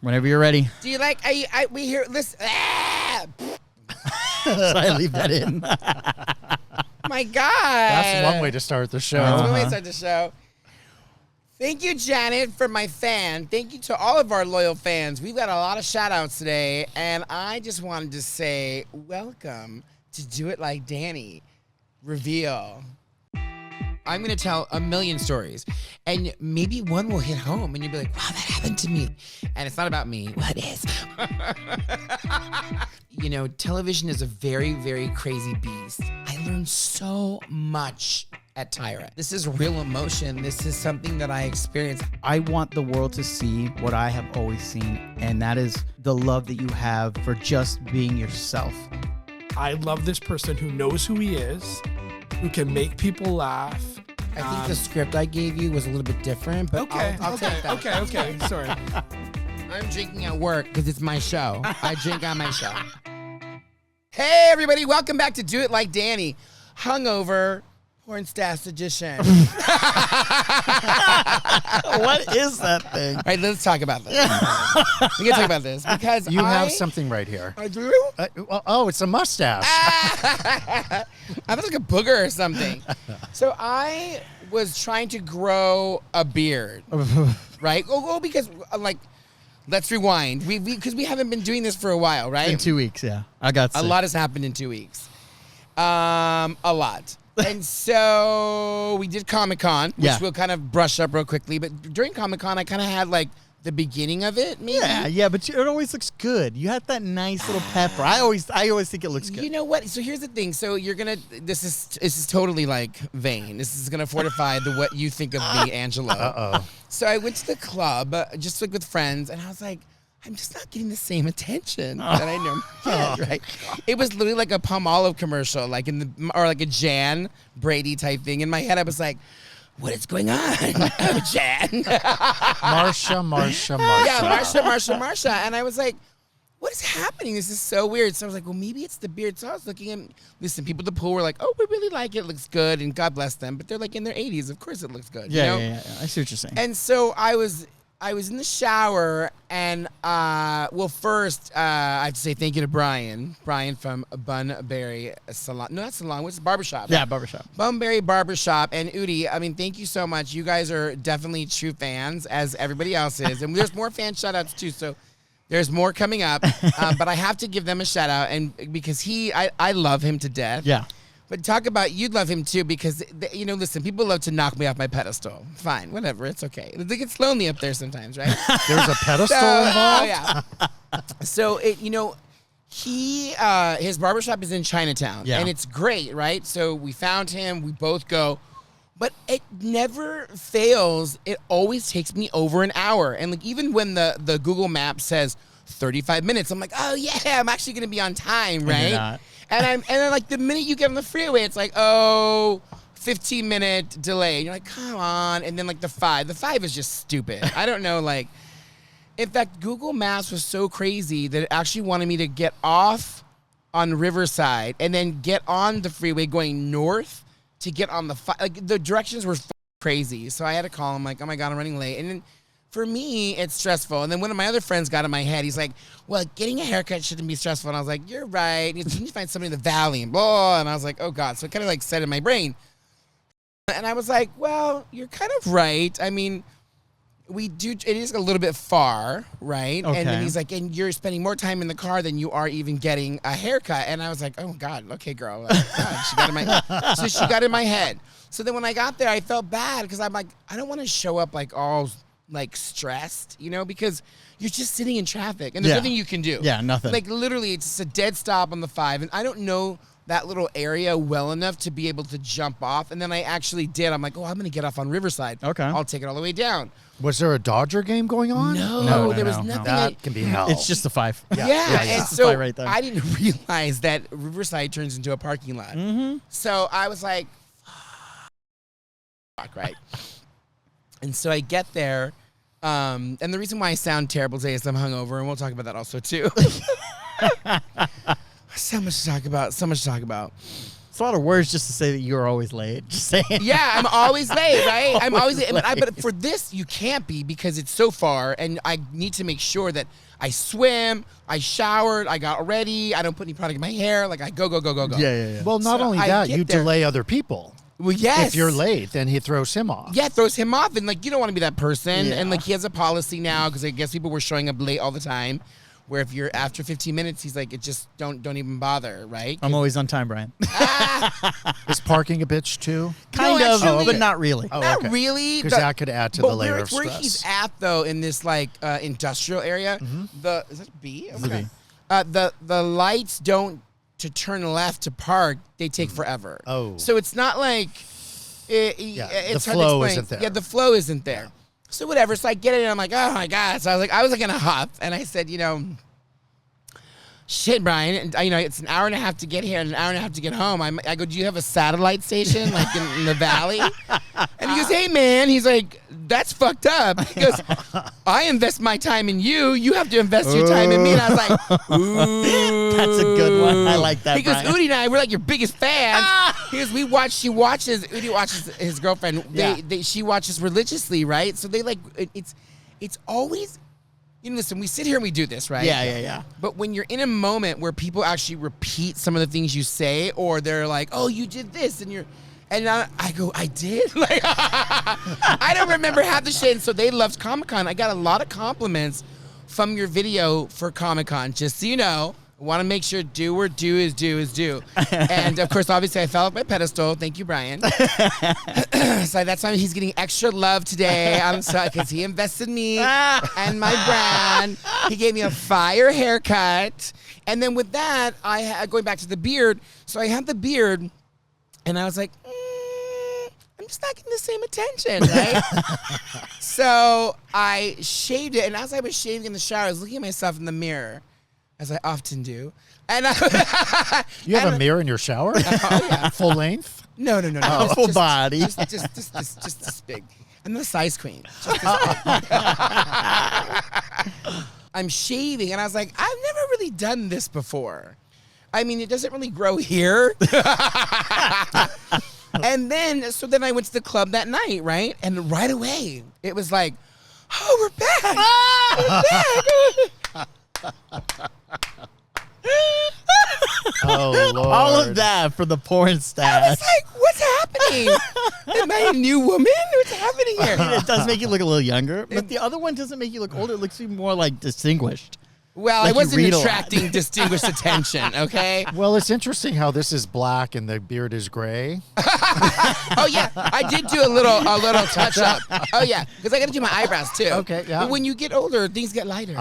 Whenever you're ready. Do you like? We hear. Listen. So I leave that in. My God. That's one way to start the show. That's one way to start the show. Thank you, Janet, for my fan. Thank you to all of our loyal fans. We've got a lot of shout outs today, and I just wanted to say welcome to Do It Like Danny. Reveal. I'm going to tell a million stories, and maybe one will hit home, and you'll be like, wow, that happened to me. And it's not about me. Well, it is. You know, television is a very, very crazy beast. I learned so much at Tyra. This is real emotion. This is something that I experienced. I want the world to see what I have always seen, and that is the love that you have for just being yourself. I love this person who knows who he is, who can make people laugh. I think the script I gave you was a little bit different, but I'll take that. Okay, sorry. I'm drinking at work because it's my show. I drink on my show. Hey, everybody. Welcome back to Do It Like Danny. Hungover Porn Stash Edition. What is that thing? All right, let's talk about this. We got to talk about this because You have something right here. I do? It's a mustache. I was like a booger or something. So I was trying to grow a beard, right? Oh, because like, let's rewind. Because we haven't been doing this for a while, right? In 2 weeks, yeah. I got sick. A lot has happened in 2 weeks. A lot. And so we did Comic-Con, which we'll kind of brush up real quickly. But during Comic-Con, I kind of had like the beginning of it, maybe. Yeah, but it always looks good. You had that nice little pepper. I always think it looks good. You know what? So here's the thing. So you're gonna. This is totally like vain. This is gonna fortify what you think of me, Angelo. Uh-oh. So I went to the club just like with friends, and I was like, I'm just not getting the same attention that I normally get, right? It was literally like a Palmolive commercial, like or like a Jan Brady type thing. In my head, I was like, what is going on? Oh, Jan. Marsha. Yeah, Marsha. And I was like, what is happening? This is so weird. So I was like, well, maybe it's the beard. So I was looking at, listen, people at the pool were like, oh, we really like it. It looks good. And God bless them. But they're like in their 80s. Of course it looks good. Yeah, you know? yeah. I see what you're saying. And so I was in the shower, and first I have to say thank you to Brian from Bunbury Salon. No, not Salon. What's the barbershop? Yeah, barbershop. Bunbury Barbershop and Udi. I mean, thank you so much. You guys are definitely true fans, as everybody else is, and there's more fan shout outs too. So there's more coming up, but I have to give them a shout out, and because I love him to death. Yeah. But talk about, you'd love him too because, listen, people love to knock me off my pedestal. Fine, whatever, it's okay. It gets lonely up there sometimes, right? There's a pedestal involved? Oh, yeah. So, his barbershop is in Chinatown, and it's great, right? So we found him, we both go, but it never fails. It always takes me over an hour. And like even when the Google Maps says 35 minutes, I'm like, oh yeah, I'm actually going to be on time, right? And you're not. And then like the minute you get on the freeway, it's like, 15-minute delay. And you're like, come on. And then like the 5 is just stupid. I don't know. Like, in fact, Google Maps was so crazy that it actually wanted me to get off on Riverside and then get on the freeway going north to get on the 5. Like the directions were crazy. So I had to call him like, oh my God, I'm running late. And then for me, it's stressful. And then one of my other friends got in my head. He's like, well, getting a haircut shouldn't be stressful. And I was like, you're right. You need to find somebody in the valley and blah. And I was like, oh God. So it kind of like set in my brain. And I was like, well, you're kind of right. I mean, it is a little bit far, right? Okay. And then he's like, and you're spending more time in the car than you are even getting a haircut. And I was like, oh God, okay, girl. Like, God, she got in my head. So then when I got there, I felt bad because I'm like, I don't want to show up like all like stressed, because you're just sitting in traffic and there's nothing you can do. Yeah, nothing. Like literally it's just a dead stop on the 5 and I don't know that little area well enough to be able to jump off. And then I actually did. I'm like, I'm going to get off on Riverside. Okay. I'll take it all the way down. Was there a Dodger game going on? No, there was nothing. That can be hell. It's just a 5. Yeah. And so right there. I didn't realize that Riverside turns into a parking lot. Mm-hmm. So I was like, fuck, right? And so I get there, and the reason why I sound terrible today is I'm hungover, and we'll talk about that also too. So much to talk about. It's a lot of words just to say that you're always late. Just saying. Yeah, I'm always late, right? I'm always late. But for this, you can't be because it's so far, and I need to make sure that I swim, I showered, I got ready, I don't put any product in my hair. Like I go. Yeah. Well, not So only I that, get you there. delay other people. Well, yes. If you're late, then he throws him off. Yeah, it throws him off, and like you don't want to be that person. Yeah. And like he has a policy now because I guess people were showing up late all the time. Where if you're after 15 minutes, he's like, it just don't even bother, right? I'm always on time, Brian. Is parking a bitch too? Kind No, of, actually- but not really. Oh, Not okay. really. Because that could add to the layer of where stress. he's at though in this like industrial area, is that B? It's a B. The lights don't to turn left to park. They take forever. Oh. so it's not like it's the hard to flow explain. isn't there. Yeah, the flow isn't there. So whatever. So I get it, and I'm like, oh my god. So I was like in a huff, and I said, shit, Brian, it's an hour and a half to get here and an hour and a half to get home. I go, do you have a satellite station like in the valley? And he goes, hey, man. He's like, that's fucked up. He goes, I invest my time in you. You have to invest your time in me. And I was like, ooh. That's a good one. I like that, He goes, Brian. Udi and I, we're like your biggest fans. He goes, Udi watches his girlfriend. Yeah. She watches religiously, right? So they like, it's always, listen, we sit here and we do this, right? Yeah. But when you're in a moment where people actually repeat some of the things you say, or they're like, "Oh, you did this," and I go, "I did." Like, I don't remember half the shit. And so they loved Comic-Con. I got a lot of compliments from your video for Comic-Con. Just so you know, I want to make sure due where due is due is due. And of course, obviously, I fell off my pedestal. Thank you, Brian. So that's why he's getting extra love today. I'm sorry because he invested in me and my brand. He gave me a fire haircut, and then with that, going back to the beard. So I had the beard, and I was like, I'm just not getting the same attention, right? So I shaved it, and as I was shaving in the shower, I was looking at myself in the mirror, as I often do, and You have a mirror in your shower? Full length? No. Full body. Just this big. I'm the size queen. Just this big. I'm shaving, and I was like, I've never really done this before. I mean, it doesn't really grow here. And then I went to the club that night, right? And right away, it was like, oh, we're back. We're back. Oh, Lord. All of that for the porn I stash. was like, what's happening? Am I a new woman? What's happening here? It does make you look a little younger, but the other one doesn't make you look older. It looks even more like distinguished. Well, Like I you wasn't read a lot. attracting distinguished attention, okay? Well, it's interesting how this is black and the beard is gray. Oh yeah, I did do a little touch up. Oh yeah, because I got to do my eyebrows too. Okay, yeah. But when you get older, things get lighter.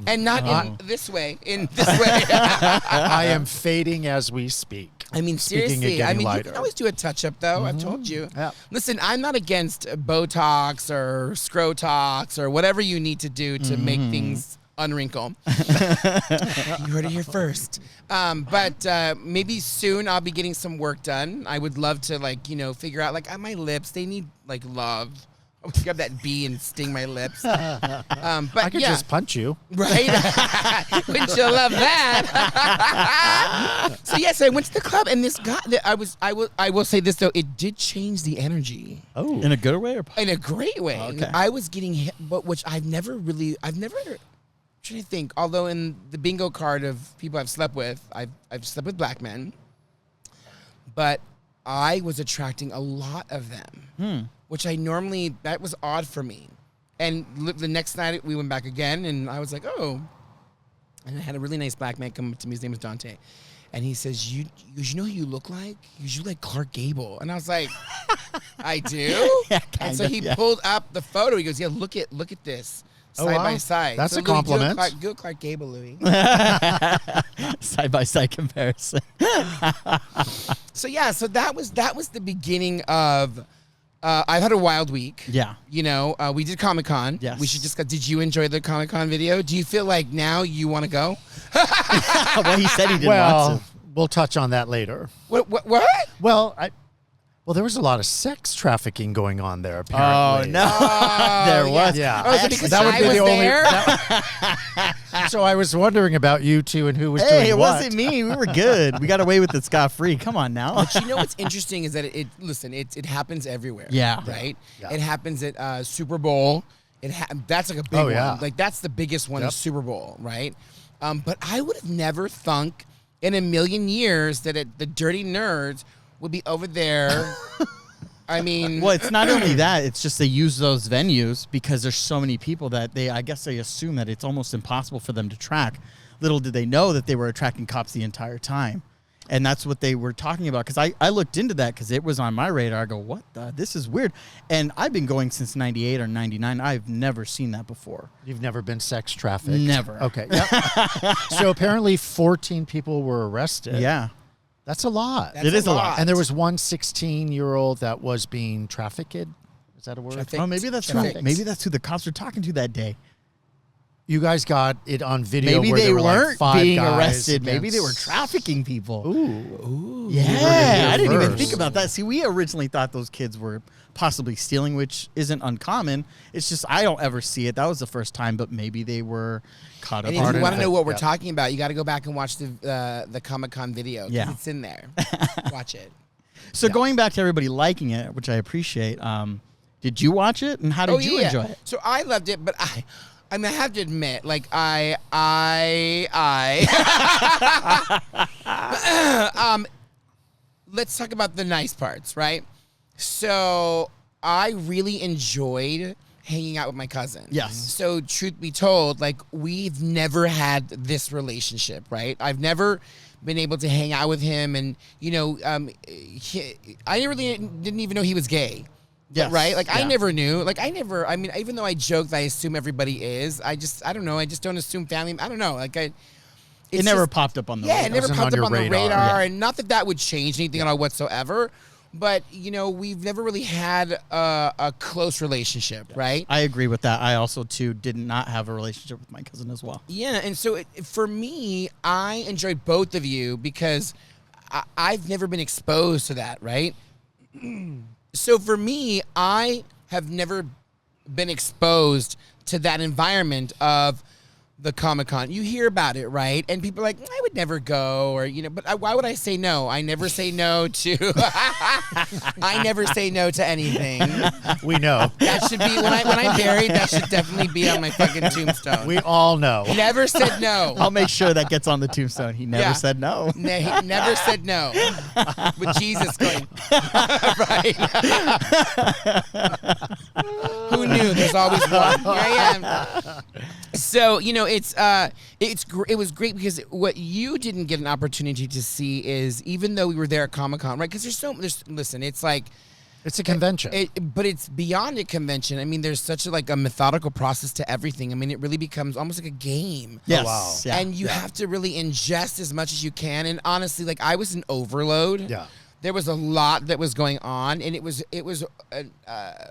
And not in this way. In this way. I am fading as we speak. I mean, Speaking of seriously. getting I mean, you lighter. can always do a touch up though. I've told you. Yeah. Listen, I'm not against Botox or Scrotox or whatever you need to do to make things unwrinkle. You heard it here first. But maybe soon I'll be getting some work done. I would love to figure out my lips. They need love. I would grab that bee and sting my lips. But I could just punch you. right? Wouldn't you love that? So yes, I went to the club and this guy. I will say this though, it did change the energy Oh, in a good way or? in a great way. Okay. I was getting hit, but which I've never. Trying to think. Although in the bingo card of people I've slept with, I've slept with black men, but I was attracting a lot of them, which that was odd for me. And the next night we went back again, and I was like, oh. And I had a really nice black man come up to me. His name was Dante. And he says, you know who you look like? You look like Clark Gable. And I was like, I do? Yeah, and so kinda, he yeah. pulled up the photo. He goes, yeah, look at this. Oh, Side wow. by side. That's So a Louis, compliment. Do a Clark Gable, Louis. Side by side comparison. So yeah, so that was the beginning of. I've had a wild week. Yeah. We did Comic-Con. Yes. We should discuss. Did you enjoy the Comic-Con video? Do you feel like now you want to go? Well, he said he didn't want Well, to. we'll touch on that later. What? Well, there was a lot of sex trafficking going on there, Oh apparently. no, there was. Yeah. Oh, is it because that would I be was the only. there? So I was wondering about you two and who was doing Hey, it what. wasn't me. We were good. We got away with it scot-free. Come on now. But you know what's interesting is that it happens everywhere. Yeah. Right. Yeah. It happens at Super Bowl. That's like a big Oh, yeah. one. Like that's the biggest one Yep. is Super Bowl, right? But I would have never thunk in a million years that the Dirty Nerds would be over there. I mean, Well, it's not only that, it's just they use those venues because there's so many people that I guess they assume that it's almost impossible for them to track. Little did they know that they were attracting cops the entire time. And that's what they were talking about. Because I looked into that because it was on my radar. I go, what the? This is weird. And I've been going since 98 or 99. I've never seen that before. You've never been sex trafficked? Never. Okay. Yep. So apparently 14 people were arrested. Yeah. That's a lot. That's It is a lot. And there was one 16-year-old that was being trafficked. Is that a word? Trafficked. Oh, maybe that's Trafficked. who the cops were talking to that day. You guys got it on video. Maybe where they there were like weren't 5 being guys arrested. Maybe they were against- trafficking people. Ooh. Yeah, I didn't even reverse. think about that. See, we originally thought those kids were possibly stealing, which isn't uncommon. It's just I don't ever see it. That was the first time, but maybe they were caught up and if on you it. want to know what we're Yeah. talking about, you got to go back and watch the Comic-Con video. 'Cause Yeah. it's in there. Watch it. So going back to everybody liking it, which I appreciate. Did you watch it, and how did you enjoy it? So I loved it, but I mean, I have to admit, like let's talk about the nice parts, right? So I really enjoyed hanging out with my cousin. Yes. So truth be told, like we've never had this relationship, right? I've never been able to hang out with him, and I really didn't even know he was gay. Yes. Right? Like I Yeah. never knew. Like I mean, even though I joke that I assume everybody is, I don't know. I just don't assume family. I don't know. Like It it's never just- popped up on the yeah, it radar. never Wasn't popped on up on your the radar. radar, Yeah. and not that that would change anything at all whatsoever. But we've never really had a close relationship, right? I agree with that. I also too did not have a relationship with my cousin as well. Yeah, and so for me, I enjoyed both of you because I've never been exposed to that, right? So for me, I have never been exposed to that environment of the Comic-Con. You hear about it, right? And people are like, I would never go, or but why would I say no? I never say no to I never say no to anything. We know. That should be when I'm buried, that should definitely be on my fucking tombstone. We all know. Never said no. I'll make sure that gets on the tombstone. He never Yeah. said no. He never said no. With Jesus going, right? Who knew? There's always one. Here I am. So it was great because what you didn't get an opportunity to see is even though we were there at Comic-Con, right? Because listen, it's like. It's a convention. But it's beyond a convention. I mean, there's such a methodical process to everything. I mean, it really becomes almost like a game. Yes. wow. Yeah. And you have to really ingest as much as you can. And honestly, like I was in overload. Yeah. There was a lot that was going on, and it was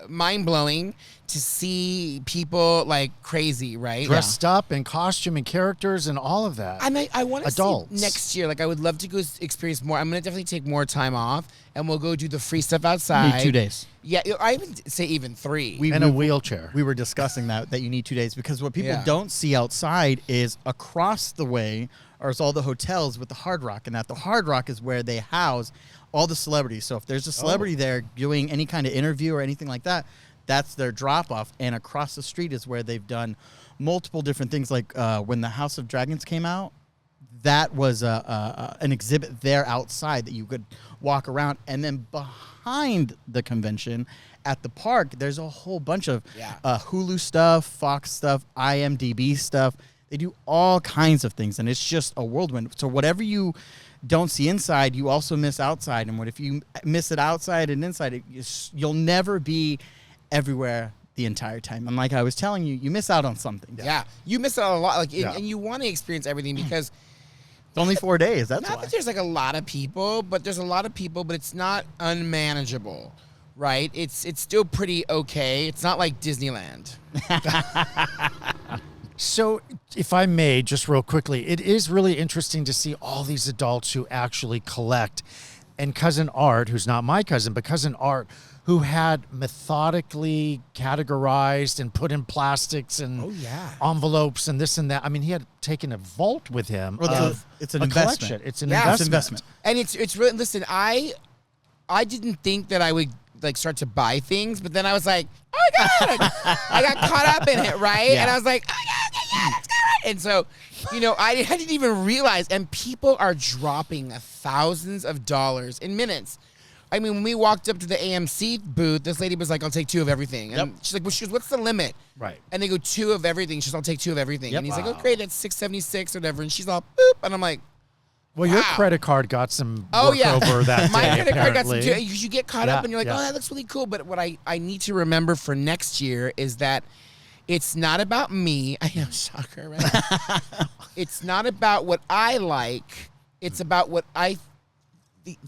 mind blowing to see people like crazy, right? Dressed up in costume and characters and all of that. I want to see Adults. next year. Like I would love to go experience more. I'm gonna definitely take more time off, and we'll go do the free stuff outside. Need 2 days. Yeah, I even say even 3. in a wheelchair. We were discussing that you need 2 days because what people Yeah. don't see outside is across the way are all the hotels with the Hard Rock, and at the Hard Rock is where they house all the celebrities. So if there's a celebrity there doing any kind of interview or anything like that, that's their drop off. And across the street is where they've done multiple different things. Like when the House of Dragons came out, that was an exhibit there outside that you could walk around. And then behind the convention at the park, there's a whole bunch of Yeah. Hulu stuff, Fox stuff, IMDb stuff. They do all kinds of things, and it's just a whirlwind. So whatever you don't see inside, you also miss outside. And what if you miss it outside and inside, you'll never be everywhere the entire time. And like I was telling you, you miss out on something. Yeah, you miss out a lot. Like, Yeah. and you want to experience everything because It's only 4 days. That's not why. that there's like a lot of people, but there's a lot of people, but it's not unmanageable, right? It's still pretty okay. It's not like Disneyland. So, if I may, just real quickly, it is really interesting to see all these adults who actually collect. And Cousin Art, who's not my cousin, but Cousin Art, who had methodically categorized and put in plastics and Oh, yeah. envelopes and this and that. I mean, he had taken a vault with him. Well, of it's an a investment. collection. It's an Yeah, it's investment. And it's really, listen, I didn't think that I would like start to buy things, but then I was like, oh my God, I got caught up in it, right? Yeah. And I was like, oh yeah, let's go. And so, I didn't even realize, and people are dropping thousands of dollars in minutes. I mean, when we walked up to the AMC booth, this lady was like, I'll take 2 of everything. And she's like, well, she goes, what's the limit? Right. And they go 2 of everything. She goes, I'll take 2 of everything. Yep. And he's like, Wow. oh, great, that's $676 or whatever. And she's all, boop. And I'm like, Well, your Wow. credit card got some oh, work yeah. over that My day, credit card got some apparently. too. You get caught up Yeah, and you're like, yeah. oh, that looks really cool. But what I need to remember for next year is that it's not about me. I know, shocker, right? It's not about what I like. It's about what I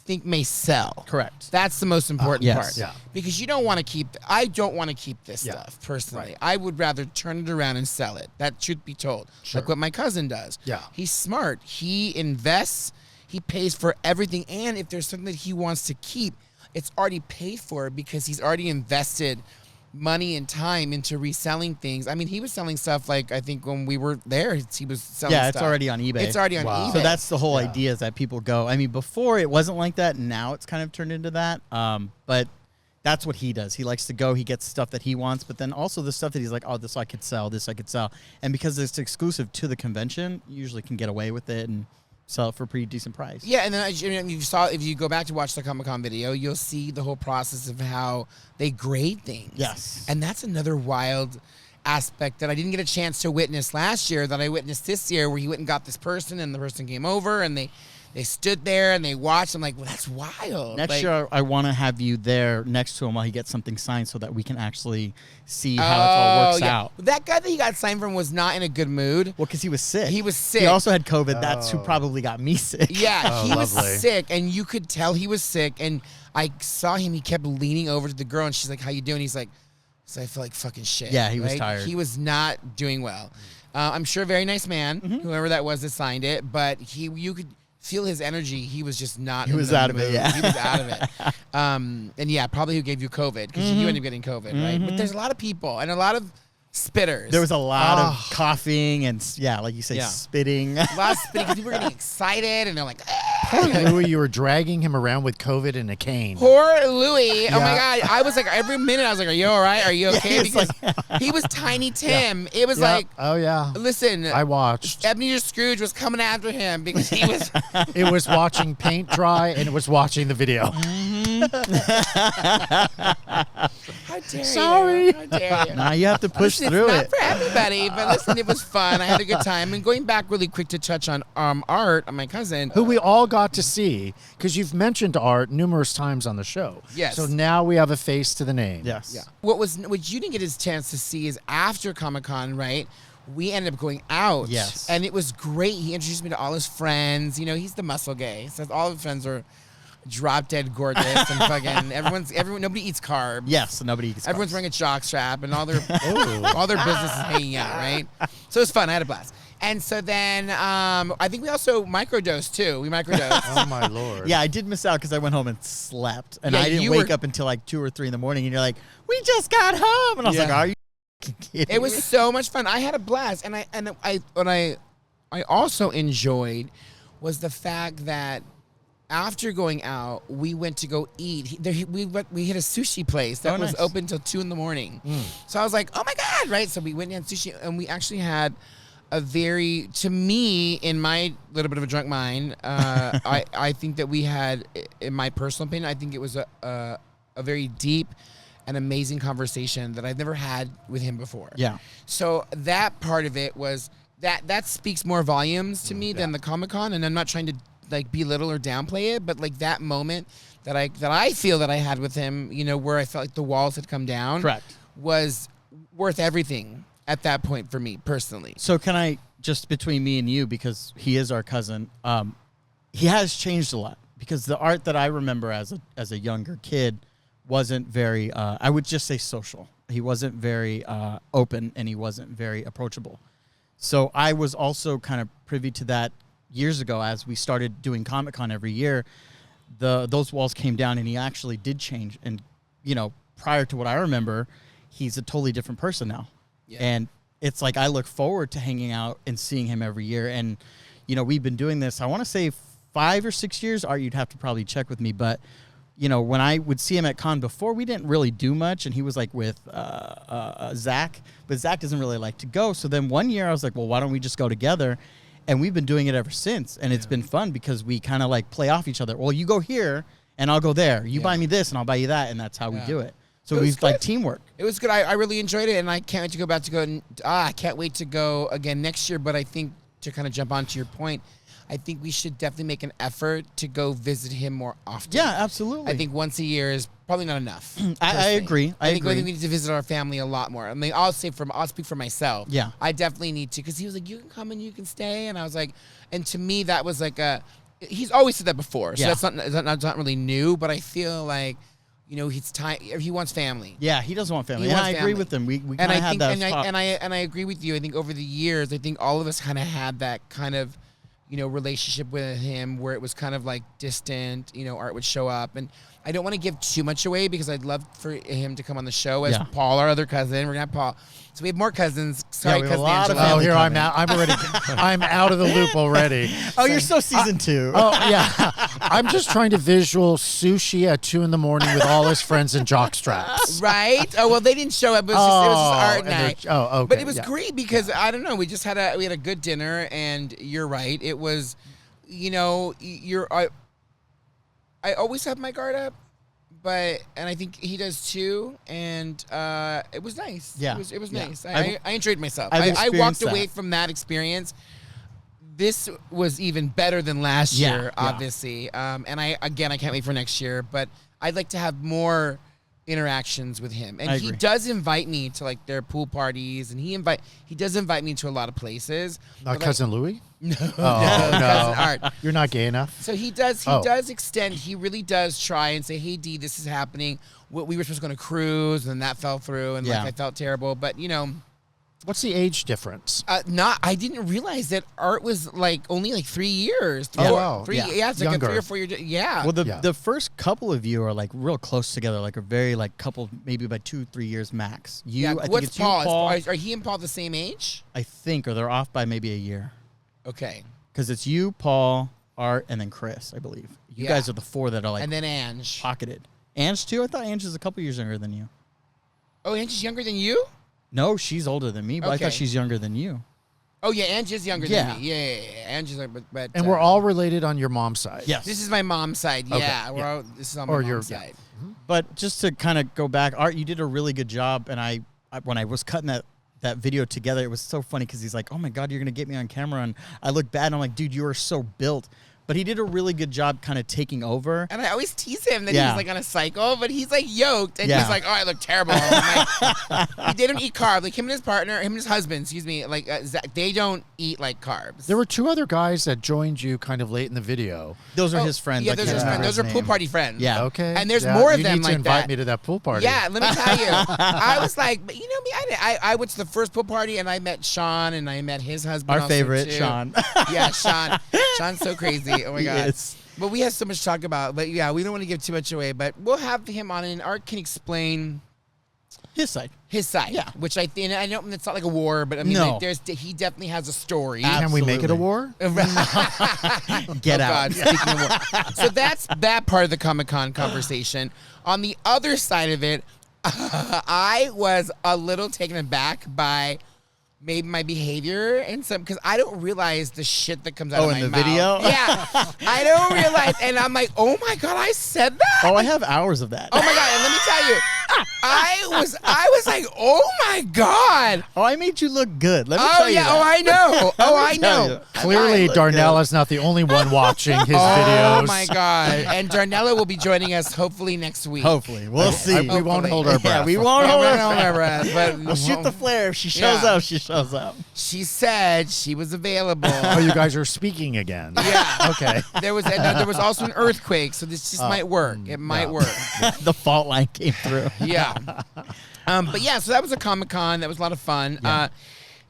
think may sell. Correct. That's the most important yes. part. Yeah. Because you don't want to keep. I don't want to keep this Yeah. stuff personally. Right. I would rather turn it around and sell it. That should be told. Sure. Like what my cousin does. Yeah. He's smart. He invests. He pays for everything. And if there's something that he wants to keep, it's already paid for because he's already invested money and time into reselling things. I mean, he was selling stuff like, I think when we were there, he was selling Yeah, stuff. it's already on eBay. It's already on Wow. eBay. So that's the whole Yeah. idea, is that people go. I mean, before it wasn't like that. Now it's kind of turned into that. But that's what he does. He likes to go. He gets stuff that he wants, but then also the stuff that he's like, oh, this I could sell. This I could sell. And because it's exclusive to the convention, you usually can get away with it and sell it for a pretty decent price. Yeah, and then if you go back to watch the Comic-Con video, you'll see the whole process of how they grade things. Yes. And that's another wild aspect that I didn't get a chance to witness last year that I witnessed this year, where he went and got this person and the person came over and they stood there and they watched. I'm like, well, that's wild. Next Like, year, I want to have you there next to him while he gets something signed so that we can actually see how it all works out. That guy that he got signed from was not in a good mood. Well, because he was sick. He was sick. He also had COVID. That's who probably got me sick. Yeah, Oh, he was lovely. sick, and you could tell he was sick. And I saw him; he kept leaning over to the girl, and she's like, "How you doing?" He's like, "So I feel like fucking shit." Yeah, he was right? tired. He was not doing well. I'm sure a very nice man, Mm-hmm. whoever that was that signed it, but you could feel his energy. He was just not. He in was the out of it, mood. yeah. He was out of it. And yeah, probably who gave you COVID because you ended up getting COVID, right? But there's a lot of people and a lot of spitters. There was a lot of coughing and, like you say, Yeah. spitting. a lot of spitting because people were getting excited and they're like, Poor Louis, you were dragging him around with COVID in a cane. poor Louis. Oh my Yeah. God. I was like, every minute I was like, are you all right? Are you okay? he was Because he was Tiny Tim. It was Yeah. like, Oh, yeah. listen, I watched. Ebenezer Scrooge was coming after him because he was. It was watching paint dry, and it was watching the video. How dare Sorry. you? How dare you? Now you have to push Listen, through it's not it. for everybody, but listen, it was fun. I had a good time. And going back really quick to touch on Art, my cousin. Who we all got to see, because you've mentioned Art numerous times on the show. Yes. So now we have a face to the name. Yes. Yeah. What you didn't get his chance to see is after Comic-Con, right? We ended up going out. Yes. And it was great. He introduced me to all his friends. You know, he's the muscle gay. So all his friends are drop dead gorgeous and fucking everyone nobody eats carbs. Yes. Nobody eats Everyone's carbs. wearing a jock strap and all their business is hanging out, right? So it was fun. I had a blast. And so then I think we also microdosed too. We microdosed. Oh, my Lord. Yeah, I did miss out because I went home and slept, and Yeah, I didn't you wake were- up until like 2 or 3 in the morning. And you're like, "We just got home," and I was Yeah. like, "Are you kidding It was me?" so much fun. I had a blast, and what I also enjoyed was the fact that after going out, we went to go eat. We hit a sushi place that Oh, was nice. open till 2 in the morning. So I was like, oh my God, right? So we went and had sushi, and we actually had a very, to me, in my little bit of a drunk mind, I think that we had, in my personal opinion, I think it was a very deep and amazing conversation that I've never had with him before. Yeah. So that part of it was that speaks more volumes to me than the Comic-Con, and I'm not trying to like belittle or downplay it, but like that moment that I feel that I had with him, you know, where I felt like the walls had come down, Correct. was worth everything at that point for me personally. So can I just, between me and you, because he is our cousin, he has changed a lot, because the Art that I remember as a younger kid wasn't very, I would just say social. He wasn't very open, and he wasn't very approachable. So I was also kind of privy to that years ago as we started doing Comic-Con every year. Those walls came down, and he actually did change and, you know, prior to what I remember, he's a totally different person now. Yeah. And it's like I look forward to hanging out and seeing him every year. And, you know, we've been doing this, I want to say 5 or 6 years. Art, you'd have to probably check with me. But, you know, when I would see him at con before, we didn't really do much. And he was like with Zach. But Zach doesn't really like to go. So then one year I was like, well, why don't we just go together? And we've been doing it ever since. And it's been fun because we kind of like play off each other. Well, you go here and I'll go there. You buy me this and I'll buy you that. And that's how we do it. So It was we've like good. teamwork. It was good. I really enjoyed it, and I can't wait to go back to go. I can't wait to go again next year. But I think to kind of jump onto your point, I think we should definitely make an effort to go visit him more often. Yeah, absolutely. I think once a year is probably not enough. I personally. agree. I think agree. we need to visit our family a lot more. I mean, I'll speak for myself. Yeah. I definitely need to, because he was like, you can come and you can stay, and I was like, and to me that was like he's always said that before, so Yeah. that's not really new, but I feel like, you know, he's time. He wants family. Yeah, he doesn't want family. He And wants I agree family. with him. We And kind I of had think, that. and I agree with you. I think over the years, I think all of us kind of had that kind of, you know, relationship with him where it was kind of like distant. You know, Art would show up, and I don't want to give too much away because I'd love for him to come on the show as Yeah. Paul, our other cousin. We're gonna have Paul. So we have more cousins. Sorry, we have a cousin lot of Angela. Oh, family here I'm coming. out. I'm already. I'm out of the loop already. Oh, you're so season 2. Oh yeah, I'm just trying to visual sushi at 2 a.m. with all his friends in jock straps. Right? Oh well, they didn't show up. It was just Art and they're- night. oh, okay. But it was yeah. great because I don't know. We just had a good dinner, and you're right. It was, you know, I always have my guard up, and I think he does too. And it was nice. Yeah. it was Yeah. nice. I've- I enjoyed myself. I've I walked experienced away that. from that experience. This was even better than last Yeah, year, yeah. obviously. And I can't wait for next year. But I'd like to have more interactions with him. And I he agree. does invite me to like their pool parties, and he does invite me to a lot of places. Not But, like, cousin Louie. no, Oh cousin no, Art. you're not gay enough. So he does Oh. extend. He really does try and say, "Hey, Dee, this is happening. We were supposed to go on a cruise, and that fell through, and Yeah. like I felt terrible." But you know, What's the age difference? I didn't realize that Art was like only like 3 years. Oh, wow. Three, Yeah. yeah, it's like Younger. a 3 or 4 year. Yeah. Well, Yeah. the first couple of you are like real close together, like a very like couple, maybe by 2-3 years max. You, yeah. I think What's it's you, Paul? Paul. Are he and Paul the same age? I think, or they're off by maybe a year, Okay. because it's you, Paul, Art, and then Chris. I believe you Yeah. guys are the 4 that are like And then Ange. pocketed. Ange too. I thought Ange is a couple years younger than you. Oh, Ange is younger than you? No, she's older than me, but I Okay. thought she's younger than you. Oh yeah, Ange is younger Yeah. than me. Yeah. Ange is like, but And we're all related on your mom's side. Yes. This is my mom's side. Yeah, Okay, we're yeah. all, this is on Or my your- mom's yeah. side. But just to kind of go back, Art, you did a really good job. And I when I was cutting that video together, it was so funny because he's like, "Oh my God, you're gonna get me on camera," and I look bad. And I'm like, "Dude, you are so built." But he did a really good job, kind of taking over. And I always tease him that Yeah. he's like on a cycle, but he's like yoked, and Yeah. he's like, "Oh, I look terrible." I'm like, they don't eat carbs. Like him and his partner, him and his husband, excuse me, like Zach, they don't eat like carbs. There were 2 other guys that joined you kind of late in the video. Those are Oh, his friends. Yeah, I those can't are his remember friends. Those are his pool name. party friends. Yeah. Okay. And there's Yeah, more of you them need to like invite that. me to that pool party. Yeah, let me tell you, I was like, but you know me, I went to the first pool party and I met Sean and I met his husband. Our also, favorite, too. Sean. Yeah, Sean. Sean's so crazy. Oh my He God. is. But we have so much to talk about. But yeah, we don't want to give too much away. But we'll have him on, and Art can explain His side. his side. Yeah. Which I think, I know it's not like a war, but I mean, No. like, he definitely has a story. Can we make it a Absolutely. war? Get Oh, out. God, speaking of war. So that's that part of the Comic-Con conversation. On the other side of it, I was a little taken aback by maybe my behavior and some, because I don't realize the shit that comes out Oh, of in my the mouth. video? Yeah, I don't realize, and I'm like, oh my God, I said that. Oh, I have hours of that. Oh my God, and let me tell you, I was like, oh my God. Oh, I made you look good. Let me Oh tell you yeah, that. oh I know. Oh Let I me tell know. you. Clearly, look Darnella's not the only one watching his videos. Oh my God. And Darnella will be joining us hopefully next week. Hopefully. We'll see. We won't hold our breath. Yeah, we won't Yeah, hold we're our not holding our breath, but We'll shoot the flare. If she shows Yeah. up, she shows up. She said she was available. Oh, you guys are speaking again. Yeah. Okay. There was also an earthquake, so this just might work. It might yeah. work. The fault line came through. Yeah. But yeah, so that was a Comic-Con. That was a lot of fun.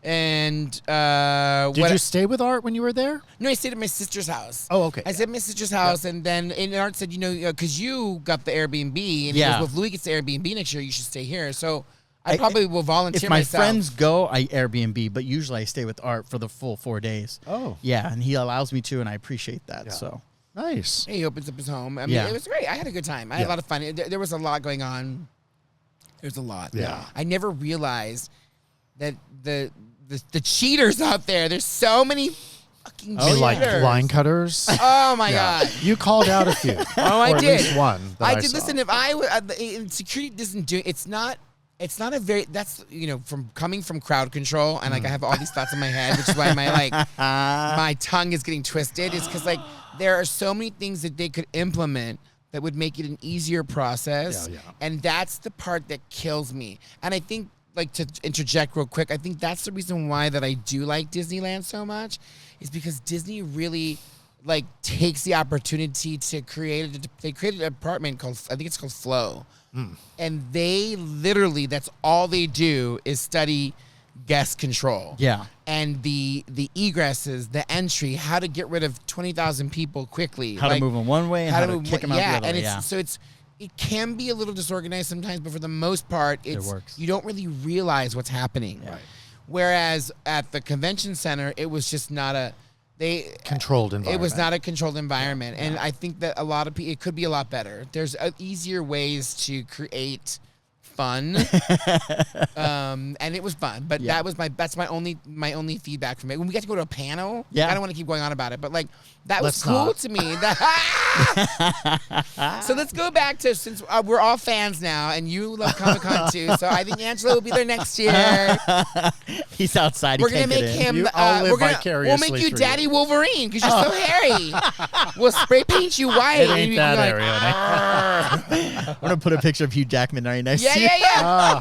And Did you stay with Art when you were there? No, I stayed at my sister's house. Oh, okay. I stayed at my sister's house, and then Art said, because you got the Airbnb, and he goes, well, if Louis gets the Airbnb next year, you should stay here. So I probably will volunteer If my myself. friends go, I Airbnb, but usually I stay with Art for the full 4 days. Oh. Yeah, and he allows me to, and I appreciate that. Yeah. So Nice. He opens up his home. I mean, Yeah. it was great. I had a good time. I had a lot of fun. There was a lot going on. There's a lot. Yeah. I never realized that the cheaters out there. There's so many fucking You mean like cheaters. line cutters? Oh my god. You called out a few. Oh, I or at did. least one. That I did. saw. Listen, if security doesn't do it's not a very that's from coming from crowd control and like I have all these thoughts in my head, which is why my tongue is getting twisted. Is because like there are so many things that they could implement that would make it an easier process, and that's the part that kills me. And I think, like, to interject real quick, I think that's the reason why that I do like Disneyland so much, is because Disney really like takes the opportunity to they created an apartment called, I think it's called Flow. And they literally, that's all they do is study guest control. Yeah. And the egresses, the entry, how to get rid of 20,000 people quickly. how to move them one way and how to kick them out the other and way. it can be a little disorganized sometimes, but for the most part, it works. You don't really realize what's happening. Right. Whereas at the convention center, it was just not Controlled environment. it was not a controlled environment, and I think that a lot of people, it could be a lot better. There's easier ways to create fun, and it was fun. But that's my only feedback from it. When we got to go to a panel, I don't want to keep going on about it, but like that was cool to me. So let's go back to, since we're all fans now, and you love Comic-Con too. So I think Angelo will be there next year. He's outside. We're gonna make him. I'll live we'll vicariously make you through Daddy Wolverine because you're so hairy. We'll spray paint you white. It and ain't you can that be area. I'm gonna put a picture of Hugh Jackman right next to you. Yeah.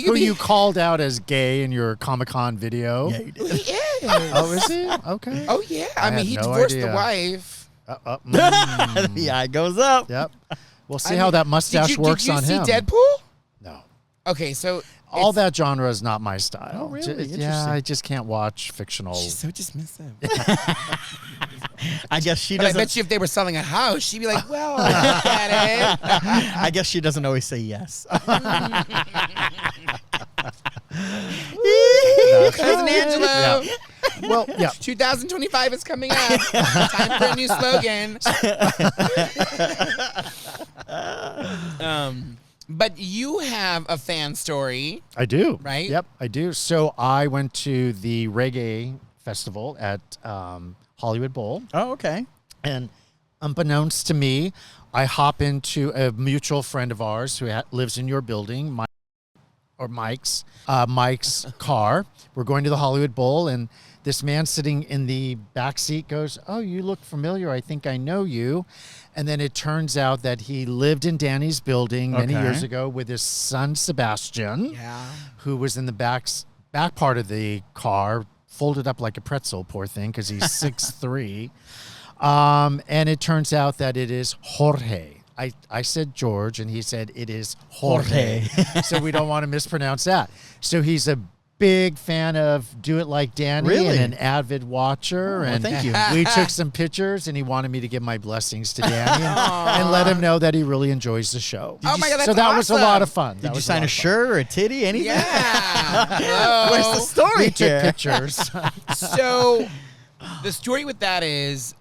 Who you called out as gay in your Comic-Con video? Yeah, you did. He is. Oh, is he? Okay. Oh yeah. I I mean, had he no divorced idea. the wife. The eye goes up. Yep. We'll see how that mustache works on him. Did you see Deadpool? No. Okay, so All it's- that genre is not my style. Oh, really? Yeah, Interesting. I just can't watch fictional. She's so dismissive. I guess she But I doesn't. bet you if they were selling a house, she'd be like, "Well, I look at it." I guess she doesn't always say yes. Cousin Angelo. Well, yeah. 2025 is coming up. Time for a new slogan. But you have a fan story. I do. Right? Yep, I do. So I went to the reggae festival at Hollywood Bowl, Oh, okay. and unbeknownst to me, I hop into a mutual friend of ours who lives in your building, Mike's car. We're going to the Hollywood Bowl, and this man sitting in the back seat goes, "Oh, you look familiar. I think I know you." And then it turns out that he lived in Danny's building many Okay. years ago with his son Sebastian, Yeah. who was in the back part of the car, folded up like a pretzel, poor thing, because he's 6'3". And it turns out that it is Jorge. I said George, and he said it is Jorge. So we don't want to mispronounce that. So he's a big fan of Do It Like Danny Really? and an avid watcher. Oh, and thank you. We took some pictures, and he wanted me to give my blessings to Danny and let him know that he really enjoys the show. Oh my God, that's so that was a awesome. lot of fun. Did you sign a shirt or a titty? Anything? Yeah. Where's the story We took here? pictures. So the story with that is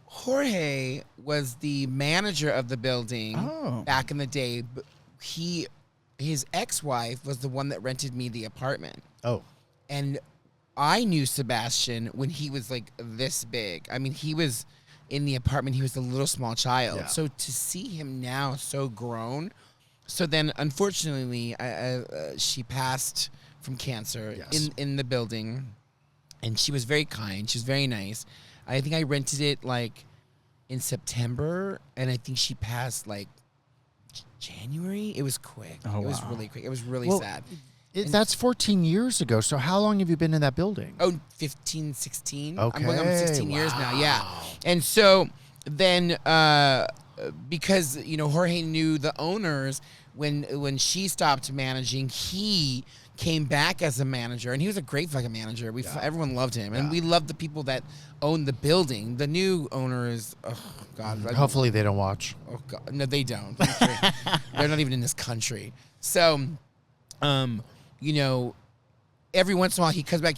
Jorge was the manager of the building back in the day. But his ex-wife was the one that rented me the apartment. Oh. And I knew Sebastian when he was like this big. I mean, he was in the apartment. He was a little small child. Yeah. So to see him now so grown. So then, unfortunately, she passed from cancer Yes. in the building. And she was very kind. She was very nice. I think I rented it like in September. And I think she passed like January. It was quick. Oh, it was wow. really quick. It was really Well, sad. That's 14 years ago. So how long have you been in that building? Oh, 15, 16. I'm going on Okay, 16 years now. Yeah. And so then because, Jorge knew the owners, when she stopped managing, he came back as a manager, and he was a great fucking manager. Everyone loved him, and we loved the people that owned the building. The new owner is, oh God. Hopefully they don't watch. Oh God, no, they don't. They're not even in this country. So, you know, every once in a while he comes back.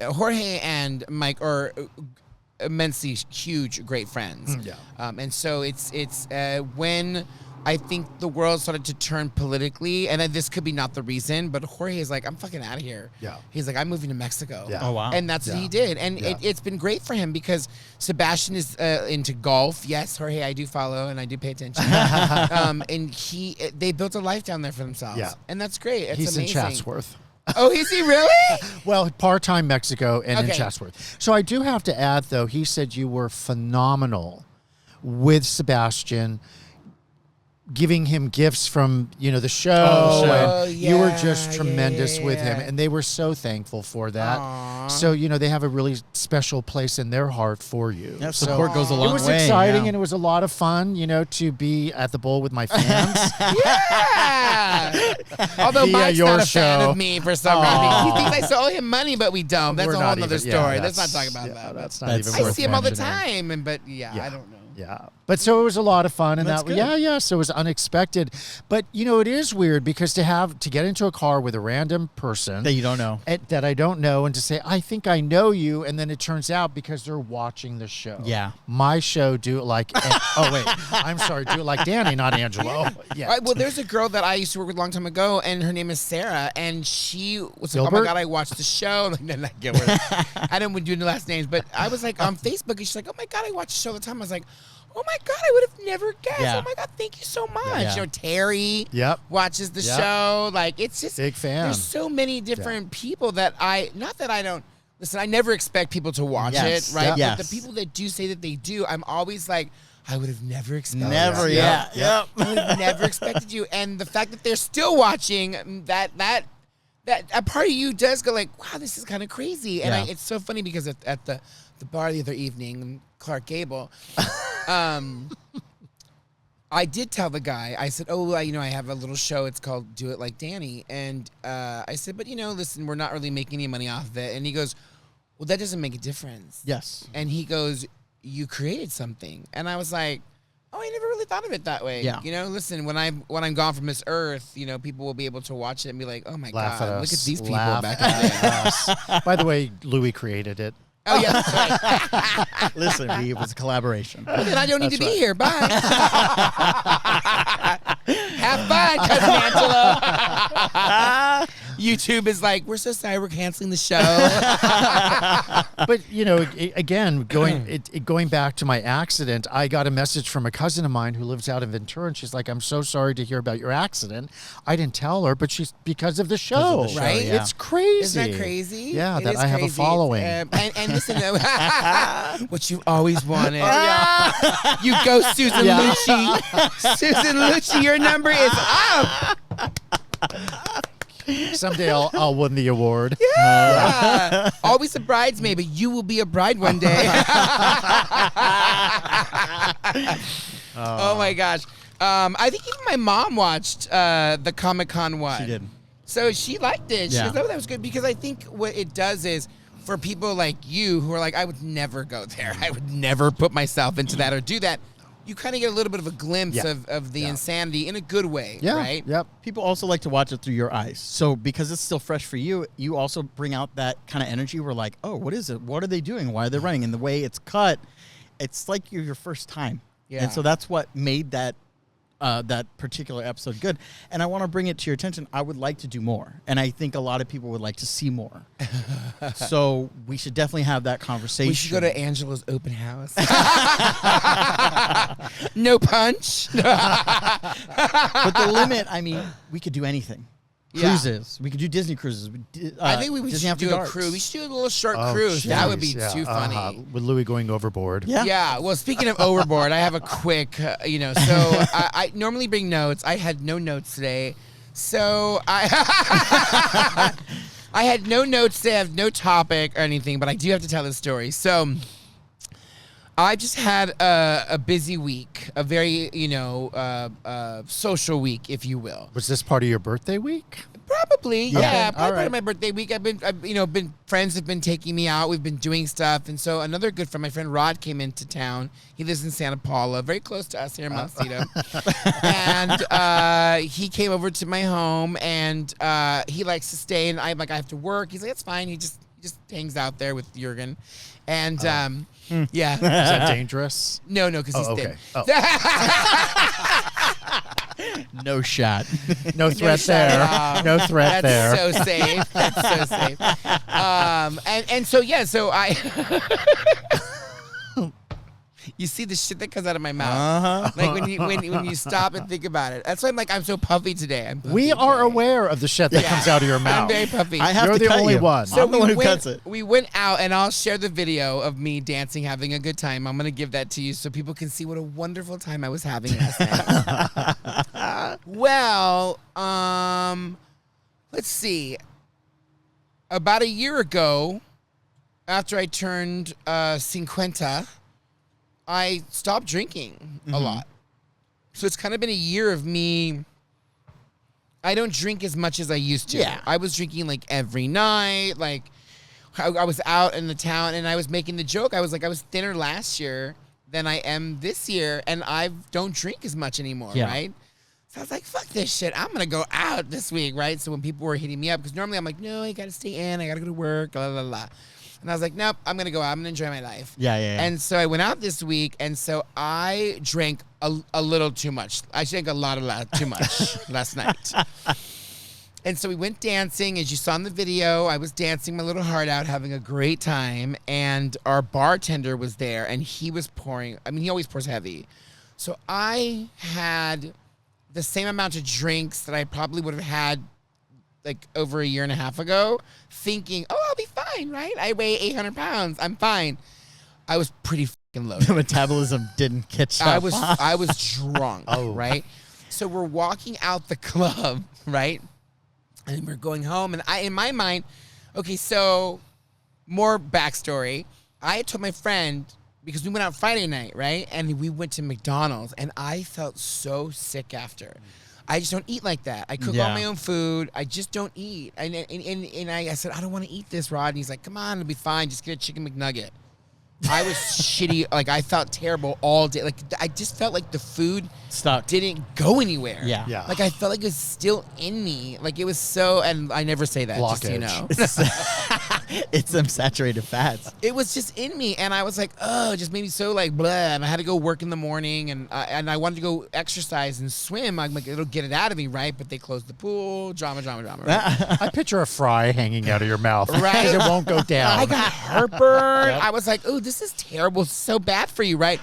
Jorge and Mike are immensely huge, great friends. And so it's when I think the world started to turn politically, and this could be not the reason, but Jorge is like, I'm fucking out of here. Yeah. He's like, I'm moving to Mexico. Yeah. Oh, wow. And that's what he did. And it's been great for him because Sebastian is into golf. Yes, Jorge, I do follow and I do pay attention. And they built a life down there for themselves. Yeah. And that's great. It's He's amazing. in Chatsworth. Oh, is he really? Well, part-time Mexico and in Okay. Chatsworth. So I do have to add, though, he said you were phenomenal with Sebastian, giving him gifts from, the show. And you were just tremendous with him. And they were so thankful for that. Aw. So, they have a really special place in their heart for you. Yeah, So support goes a long way. it was exciting yeah. and it was a lot of fun, to be at the bowl with my fans. Yeah. Although Via Mike's your not a fan show. of me for some reason. He thinks I owe him money, but we don't. That's We're a not whole other even- story. yeah, Let's not that's- talk about yeah, that. That's not That's- even I worth see him all the mentioning. time, but I don't know. Yeah. But so it was a lot of fun and That's that, good. yeah. So it was unexpected. But, it is weird because to get into a car with a random person That you don't know. that I don't know and to say, I think I know you. And then it turns out because they're watching the show. Yeah. My show, do it like, oh, wait, I'm sorry. Do it like Danny, not Angelo. Yeah. All right, well, there's a girl that I used to work with a long time ago, and her name is Sarah, and she was like, oh Gilbert? my God, I watched the show. I'm like, no, not Gilbert. I don't do the last names, but I was like on Facebook, and she's like, oh my God, I watch the show all the time. I was like, oh my God, I would have never guessed. Yeah. Oh my God, thank you so much. Yeah. Terry Yep. watches the Yep. show. Like, it's just, Big fan. there's so many different people that not that I don't, listen, I never expect people to watch Yes. it, right? Yep. But Yes. the people that do say that they do, I'm always like, I would have never expected Never, you. yeah. Yep. I would have never expected you. And the fact that they're still watching, that a part of you does go like, wow, this is kind of crazy. And Yeah. it's so funny because at the bar the other evening, Clark Gable, I did tell the guy, I said, oh, I have a little show. It's called Do It Like Danny. And I said, but, listen, we're not really making any money off of it. And he goes, well, that doesn't make a difference. Yes. And he goes, you created something. And I was like, oh, I never really thought of it that way. Yeah. Listen, when I'm gone from this earth, people will be able to watch it and be like, oh my Laugh God, at look us. at these people Laugh back in the day. at us. By the way, Louis created it. Oh yeah, that's right. Listen, it was a collaboration. Well, then I don't need to That's be here. Bye. Have fun, Cousin Angelo. YouTube is like, we're so sorry, we're canceling the show. But again, going back to my accident, I got a message from a cousin of mine who lives out in Ventura, and she's like, "I'm so sorry to hear about your accident." I didn't tell her, but she's because of the show, show, Right? yeah. It's crazy. Isn't that crazy? Yeah, It that is I have a crazy. following. And listen, what you always wanted. You go, Susan Yeah. Lucci. Susan Lucci, your number is up. Someday I'll win the award. Yeah. Always a bridesmaid, but you will be a bride one day. Oh my gosh. I think even my mom watched the Comic-Con one. She did. So she liked it. She Yeah. goes, oh, that was good. Because I think what it does is, for people like you who are like, I would never go there. I would never put myself into that or do that. You kind of get a little bit of a glimpse Yeah. of the insanity in a good way, Yeah. right? Yep. People also like to watch it through your eyes. So because it's still fresh for you, you also bring out that kind of energy where like, oh, what is it? What are they doing? Why are they running? And the way it's cut, it's like your first time. Yeah. And so that's what made that particular episode good. And I want to bring it to your attention. I would like to do more. And I think a lot of people would like to see more. So we should definitely have that conversation. We should go to Angela's open house. No punch. But the limit, I mean, we could do anything. Yeah. Cruises. We could do Disney cruises. I think we Disney should After do a Darks. cruise. We should do a little short Oh, cruise. That would be jeez. too Yeah, funny. with Louis going overboard. Yeah. Yeah. Well, speaking of overboard, I have a quick, so I normally bring notes. I had no notes today. So I had no notes today. I have no topic or anything, but I do have to tell this story. So I just had a busy week, a very, social week, if you will. Was this part of your birthday week? Probably, yeah. all Probably right. my birthday week. I've friends have been taking me out. We've been doing stuff, and so another good friend, my friend Rod, came into town. He lives in Santa Paula, very close to us here in Montecito, and he came over to my home, and he likes to stay, and I'm like, I have to work. He's like, it's fine. He just hangs out there with Jurgen, and yeah. Is that dangerous? No, because he's okay. thin. No shot. No threat there. No threat there. That's so safe. That's so safe. And so yeah, so I. You see the shit that comes out of my mouth, like when you stop and think about it. That's why I'm so puffy today. I'm puffy We are today. aware of the shit that comes out of your I'm mouth. very puffy. I have You're to the cut only you. one. I'm the one who went, cuts it. We went out, and I'll share the video of me dancing, having a good time. I'm gonna give that to you so people can see what a wonderful time I was having last night. Well, let's see. About a year ago, after I turned 50, I stopped drinking a lot. So it's kind of been a year of me. I don't drink as much as I used to. Yeah. I was drinking like every night. Like I was out in the town, and I was making the joke. I was like, I was thinner last year than I am this year, and I don't drink as much anymore, Yeah. right? So I was like, fuck this shit. I'm going to go out this week, right? So when people were hitting me up, because normally I'm like, no, I got to stay in. I got to go to work, blah, blah, blah. And I was like, nope, I'm going to go out. I'm going to enjoy my life. Yeah. And so I went out this week, and so I drank a little too much. I drank a lot too much last night. And so we went dancing. As you saw in the video, I was dancing my little heart out, having a great time. And our bartender was there, and he was pouring. I mean, he always pours heavy. So I had the same amount of drinks that I probably would have had like over a year and a half ago, thinking, oh, I'll be fine, right? I weigh 800 pounds. I'm fine. I was pretty fucking loaded. The metabolism didn't catch up. I was drunk, right? So we're walking out the club, right? And we're going home, and in my mind, okay, so more backstory. I had told my friend, because we went out Friday night, right? And we went to McDonald's, and I felt so sick after. I just don't eat like that. I cook all my own food. I just don't eat. And I said, I don't want to eat this, Rod. And he's like, come on, it'll be fine. Just get a chicken McNugget. I was shitty. Like, I felt terrible all day. Like, I just felt like the food Stuck. didn't go anywhere. Yeah. Yeah. Like, I felt like it was still in me. Like, it was so, and I never say that, just so you know. It's them saturated fats. It was just in me, and I was like, oh, it just made me so like blah. And I had to go work in the morning, and I wanted to go exercise and swim. I'm like, it'll get it out of me, right? But they closed the pool. Drama. Right? I picture a fry hanging out of your mouth. Right. 'Cause it won't go down. I got heartburn. I was like, oh, this is terrible. So bad for you, right?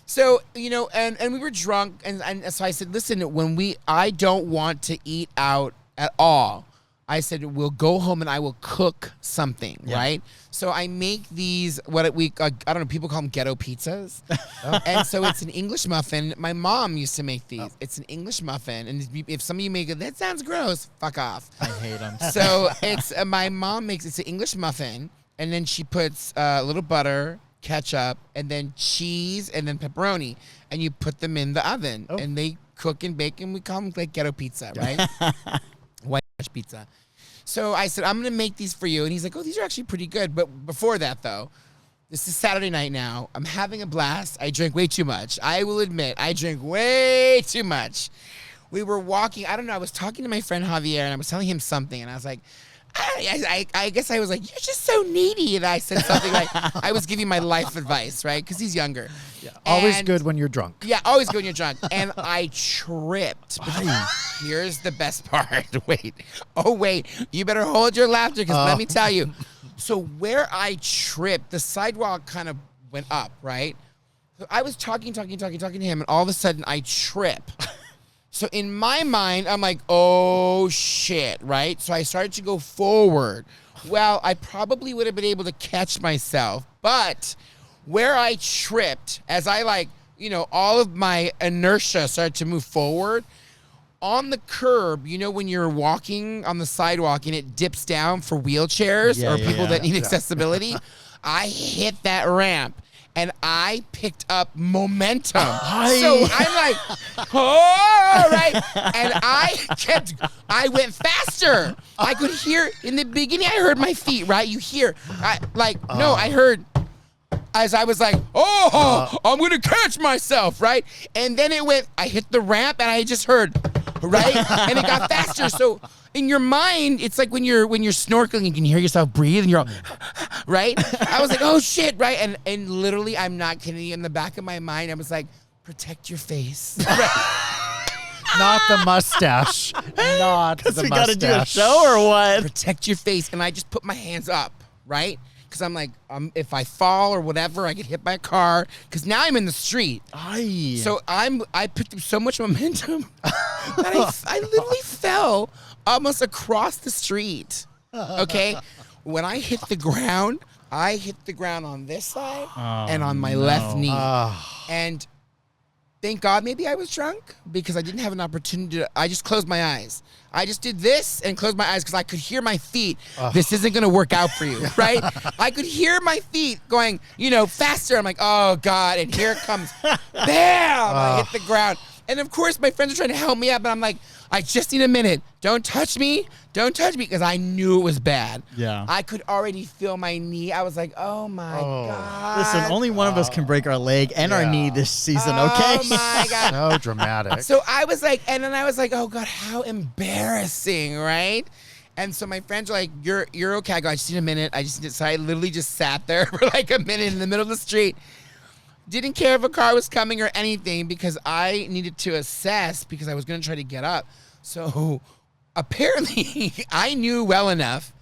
So, and we were drunk, and so I said, listen, I don't want to eat out at all. I said, we'll go home and I will cook something, right? So I make these, I don't know, people call them ghetto pizzas. And so it's an English muffin. My mom used to make these. It's an English muffin. And if some of you make it, that sounds gross, fuck off. I hate them. So it's, my mom makes, it's an English muffin. And then she puts a little butter, ketchup, and then cheese, and then pepperoni. And you put them in the oven. And they cook and bake, and we call them like ghetto pizza, right? White trash pizza. So I said, I'm going to make these for you. And he's like, oh, these are actually pretty good. But before that, though, this is Saturday night now. I'm having a blast. I drank way too much. I will admit, I drank way too much. We were walking. I don't know. I was talking to my friend Javier, and I was telling him something. And I was like, I guess I was like, you're just so needy. And I said something like, I was giving my life advice, right? Because he's younger. Yeah. Always And- good when you're drunk. Yeah, always good when you're drunk. And I tripped. Here's the best part. Wait. Oh, wait. You better hold your laughter, because let me tell you. So where I tripped, the sidewalk kind of went up, right? So I was talking to him, and all of a sudden I trip. So in my mind, I'm like, oh, shit, right? So I started to go forward. Well, I probably would have been able to catch myself, but where I tripped, as I all of my inertia started to move forward, on the curb, when you're walking on the sidewalk and it dips down for wheelchairs or people that need accessibility, I hit that ramp. and I picked up momentum. So I'm like, oh, right? And I went faster. I could hear, in the beginning, I heard my feet, right? You hear, I heard, as I was like, I'm going to catch myself, right? And then I hit the ramp and I just heard, right? And it got faster. So in your mind, it's like when you're snorkeling, you can hear yourself breathe and you're all, right? I was like, oh shit, right? And literally, I'm not kidding you, in the back of my mind, I was like, protect your face. Right? Not the mustache. Not the mustache. We got to do a show or what? Protect your face. And I just put my hands up, right? Because I'm like, if I fall or whatever, I get hit by a car. Because now I'm in the street. So I picked up so much momentum that I literally fell almost across the street. Okay? When I hit the ground, I hit the ground on this side and on my left knee. And thank God maybe I was drunk because I didn't have an opportunity I just closed my eyes. I just did this and closed my eyes because I could hear my feet. This isn't going to work out for you, right? I could hear my feet going, faster. I'm like, oh, God. And here it comes. Bam! I hit the ground. And, of course, my friends are trying to help me up. And I'm like, I just need a minute. Don't touch me. Don't touch me. Because I knew it was bad. Yeah. I could already feel my knee. I was like, oh, my God. Listen, only one of us can break our leg and our knee this season, okay? Oh, my God. So dramatic. So I was like, and then I was like, oh God, how embarrassing, right? And so my friends were like, you're okay. I go, I just need a minute. So I literally just sat there for like a minute in the middle of the street. Didn't care if a car was coming or anything because I needed to assess because I was going to try to get up. So apparently I knew well enough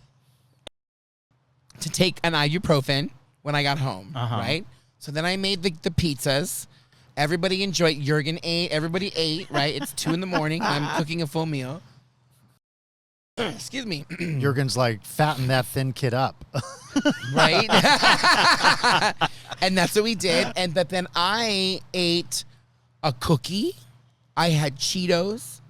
to take an ibuprofen when I got home, right? So then I made the pizzas. Everybody enjoyed. Jurgen ate. Everybody ate, right? It's 2 a.m. I'm cooking a full meal. Excuse me. Jurgen's like, fatten that thin kid up. Right? And that's what we did. But then I ate a cookie. I had Cheetos.